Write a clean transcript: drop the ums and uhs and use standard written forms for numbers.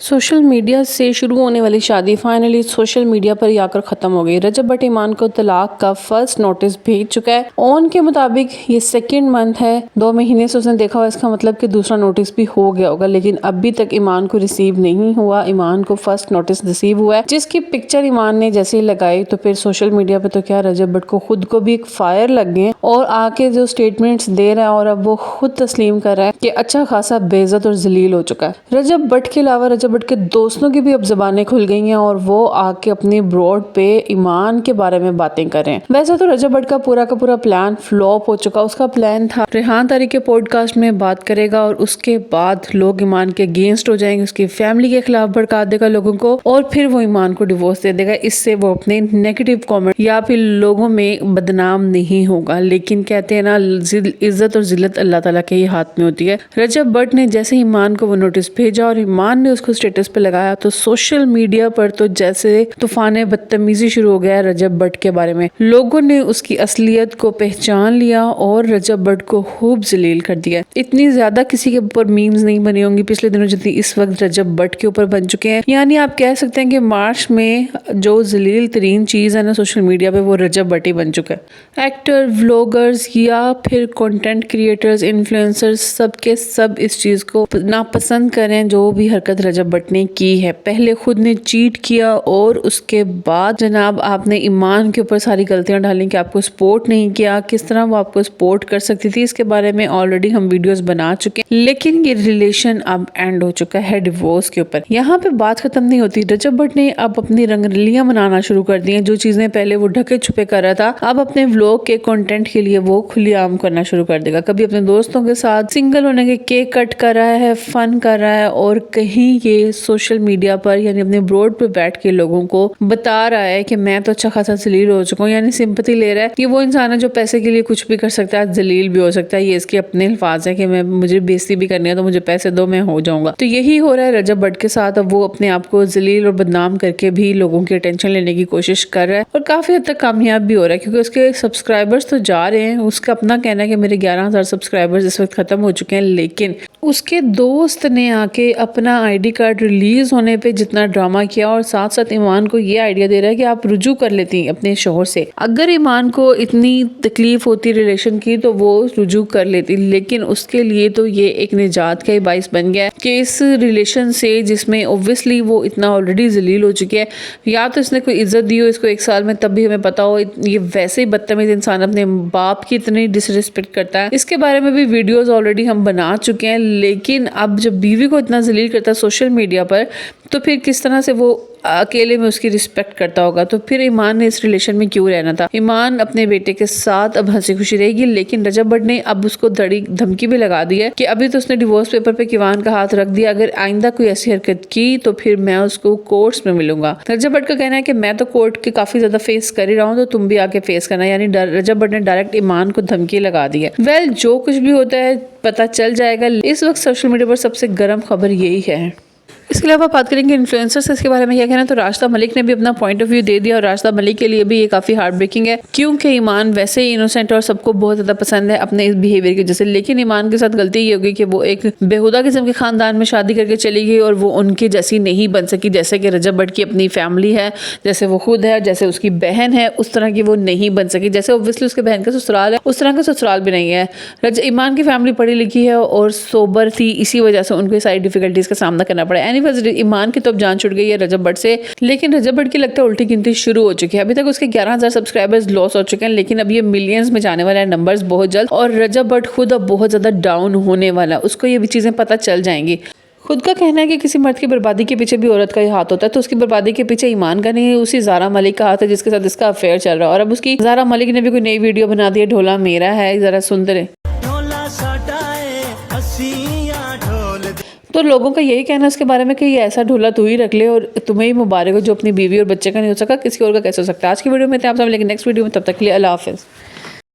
Social media से शुरू होने वाली शादी फाइनली सोशल मीडिया पर ही आकर खत्म हो गई। रजब भट्ट ईमान को तलाक का फर्स्ट नोटिस भेज चुका है। ऑन के मुताबिक ये सेकंड मंथ है, 2 महीने से उसने देखा हुआ, इसका मतलब कि दूसरा नोटिस भी हो गया होगा, लेकिन अभी तक ईमान को रिसीव नहीं हुआ। ईमान को फर्स्ट नोटिस रिसीव हुआ है, जिसकी पिक्चर ईमान ने जैसे ही लगाई तो फिर सोशल मीडिया पे तो क्या, रजब भट्ट को खुद को भी एक फायर लग गए और आके जो स्टेटमेंट्स दे रहा है और अब वो खुद तस्लीम कर रहा है कि अच्छा खासा बेइज्जत और जलील हो चुका है। रजब भट्ट के अलावा रजब भट्ट के दोस्तों की भी अब जबानें खुल गई हैं और वो आके अपनी ब्रॉड पे ईमान के बारे में बातें कर रहे हैं। वैसे तो रजब भट्ट का पूरा प्लान फ्लॉप हो चुका। उसका प्लान था रेहान तारी के पॉडकास्ट में बात करेगा और उसके बाद लोग ईमान के अगेंस्ट हो जाएंगे, उसकी फैमिली के खिलाफ भड़का देगा लोगों को और फिर वो ईमान को डिवोर्स दे देगा। इससे वो अपने नेगेटिव कमेंट या फिर लोगों में बदनाम नहीं होगा। लेकिन कहते हैं ना, इज्जत और जिल्लत अल्लाह ताला के ही हाथ में होती है। रजब भट्ट ने जैसे ईमान को वो नोटिस भेजा और ईमान ने उसको स्टेटस पे लगाया तो सोशल मीडिया पर तो जैसे तूफान बदतमीजी शुरू हो गया रजब भट्ट के बारे में। लोगों ने उसकी असलियत को पहचान लिया और रजब भट्ट को खूब जलील कर दिया। इतनी ज्यादा किसी के ऊपर मीम्स नहीं बनी होंगी पिछले दिनों जितनी इस वक्त रजब भट्ट के ऊपर बन चुके हैं। यानी आप कह सकते हैं कि मार्च में जो जलील तरीन चीज है ना सोशल मीडिया पे, वो रजब भट्ट ही बन चुका है। एक्टर, व्लॉगर्स या फिर कंटेंट क्रिएटर्स, इन्फ्लुएंसर्स सबके सब इस चीज को नापसंद करें जो भी हरकत रजब भट्ट ने की है। पहले खुद ने चीट किया और उसके बाद जनाब आपने ईमान के ऊपर सारी गलतियां डाली कि आपको सपोर्ट नहीं किया, किस तरह वो आपको सपोर्ट कर सकती थी। इसके बारे में ऑलरेडी हम वीडियोस बना चुके हैं, लेकिन ये रिलेशन अब एंड हो चुका है डिवोर्स के ऊपर। यहाँ पे बात खत्म नहीं होती। रजब भट्ट ने अब अपनी रंगरलियां मनाना शुरू कर दी हैं। जो चीजें पहले वो ढके छुपे कर रहा था, अब अपने व्लॉग के कंटेंट के लिए वो खुलेआम करना शुरू कर देगा। कभी अपने दोस्तों के साथ सिंगल होने के केक कट कर रहा है, फन कर रहा है और कहीं ये सोशल मीडिया पर यानी अपने ब्रॉड पे बैठ के लोगों को बता रहा है कि मैं तो अच्छा खासा जलील हो चुका हूँ। यानी सिंपैथी ले रहा है। ये वो इंसान है जो पैसे के लिए कुछ भी कर सकता है, जलील भी हो सकता है। ये इसके अपने अल्फाज है कि मुझे बेइज्जती भी करनी है तो मुझे पैसे दो, मैं हो जाऊंगा। तो यही हो रहा है रजब भट्ट के साथ। अब वो अपने आप को जलील और बदनाम करके भी लोगों की अटेंशन लेने की कोशिश कर रहा है और काफी हद तक कामयाब भी हो रहा है, क्योंकि उसके सब्सक्राइबर्स तो जा रहे हैं। उसका अपना कहना है कि मेरे 11,000 सब्सक्राइबर्स इस वक्त खत्म हो चुके हैं, लेकिन उसके दोस्त ने आके अपना ID कार्ड रिलीज होने पे जितना ड्रामा किया और साथ साथ ईमान को ये आइडिया दे रहा है कि आप रुजू कर लेती अपने शोहर से। अगर ईमान को इतनी तकलीफ होती रिलेशन की तो वो रुजू कर लेती, लेकिन उसके लिए तो ये एक निजात का ही बाइस बन गया है कि इस रिलेशन से जिसमें ऑब्वियसली वो इतना ऑलरेडी जलील हो चुकी है, या तो इसने कोई इज्जत दी हो इसको 1 साल में तब भी हमें पता हो। ये वैसे ही बदतमीज इंसान अपने बाप की इतनी डिसरिस्पेक्ट करता है। इसके बारे में भी वीडियोज ऑलरेडी हम बना चुके हैं, लेकिन अब जब बीवी को इतना जलील करता है सोशल मीडिया पर तो फिर किस तरह से वो अकेले में उसकी रिस्पेक्ट करता होगा। तो फिर ईमान ने इस रिलेशन में क्यों रहना था। ईमान अपने बेटे के साथ अब हंसी खुशी रहेगी, लेकिन रजब भट्ट ने अब उसको धमकी भी लगा दी है कि अभी तो उसने डिवोर्स पेपर पे ईमान का हाथ रख दिया, अगर आइंदा कोई ऐसी हरकत की तो फिर मैं उसको कोर्ट्स में मिलूंगा। रजब भट्ट का कहना है कि मैं तो कोर्ट के काफी ज्यादा फेस कर ही रहा हूँ, तो तुम भी आके फेस करना। यानी रजब भट्ट ने डायरेक्ट ईमान को धमकी लगा दी है। वेल, जो कुछ भी होता है पता चल जाएगा। इस वक्त सोशल मीडिया पर सबसे गर्म खबर यही है। इसके अलावा बात करेंगे इन्फ्लुएंसर्स इसके बारे में क्या कहना है, तो राशिदा मलिक ने भी अपना पॉइंट ऑफ व्यू दे दिया और राशिदा मलिक के लिए भी ये काफी हार्ट ब्रेकिंग है, क्योंकि ईमान वैसे ही इनोसेंट और सबको बहुत ज्यादा पसंद है अपने इस बिहेवियर की वजह से। लेकिन ईमान के साथ गलती ये होगी कि वो एक बेहुदा किस्म के खानदान में शादी करके चली गई और वो उनके जैसी नहीं बन सकी। जैसे कि रजब भट्ट की अपनी फैमिली है, जैसे वो खुद है, जैसे उसकी बहन है, उस तरह की वो नहीं बन सकी। जैसे ऑब्वियसली उसके बहन का ससुराल है, उस तरह का ससुराल भी नहीं है। ईमान की फैमिली पढ़ी लिखी है और सोबर थी, इसी वजह से उनको सारी डिफिकल्टीज का सामना करना पड़ा। एनीवेज ईमान तो अब जान छुट गई है रजब भट्ट से, लेकिन रजब भट्ट की लगता है उल्टी गिनती शुरू हो चुकी है। अभी तक उसके 11,000 सब्सक्राइबर्स लॉस हो चुके हैं, लेकिन अब ये मिलियंस में जाने वाला है नंबर्स बहुत जल्द। और रजब भट्ट खुद अब बहुत ज्यादा डाउन होने वाला है, उसको ये भी चीजें पता चल जाएंगी। खुद का कहना है कि किसी मर्द की बर्बादी के पीछे भी औरत का ही हाथ होता है, तो उसकी बर्बादी के पीछे ईमान का नहीं, उसी ज़ारा मलिक का हाथ है जिसके साथ इसका अफेयर चल रहा है। और अब उसकी ज़ारा मलिक ने भी कोई नई वीडियो बना दी है, ढोला मेरा है, जरा सुनते रहे। तो लोगों का यही कहना है इसके बारे में कि ये ऐसा ढोला तू ही रख ले और तुम्हें ही मुबारक हो जो अपनी बीवी और बच्चे का नहीं हो सका, किसी और का कैसे हो सकता है। आज की वीडियो में थे आप सब, लेकिन नेक्स्ट वीडियो में तब तक के लिए अल्लाह हाफिज़।